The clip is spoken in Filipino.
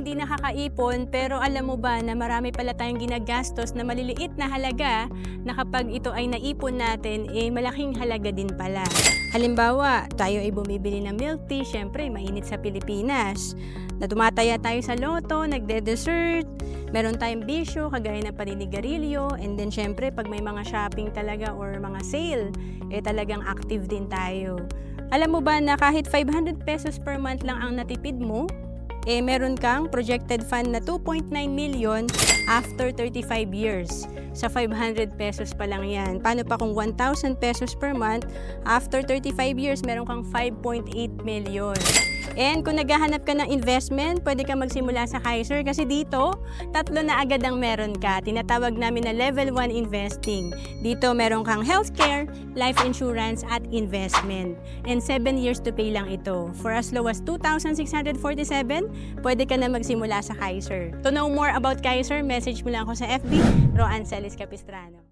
hindi nakakaipon, pero alam mo ba na marami pala tayong ginagastos na maliliit na halaga na kapag ito ay naipon natin, malaking halaga din pala. Halimbawa, tayo ay bumibili ng milk tea, syempre mainit sa Pilipinas. Na tumataya tayo sa loto, nagde-dessert, meron tayong bisyo, kagaya ng paninigarilyo, and then syempre pag may mga shopping talaga or mga sale, talagang active din tayo. Alam mo ba na kahit 500 pesos per month lang ang natipid mo, meron kang projected fund na 2.9 million after 35 years. Sa 500 pesos pa lang yan. Paano pa kung 1,000 pesos per month, after 35 years, meron kang 5.8 million. And kung naghahanap ka ng investment, pwede ka magsimula sa Kaiser kasi dito, 3 na agad ang meron ka. Tinatawag namin na level 1 investing. Dito meron kang healthcare, life insurance at investment. And 7 years to pay lang ito. For as low as 2,647, pwede ka na magsimula sa Kaiser. To know more about Kaiser, message mo lang ako sa FB, Roan Celis Capistrano.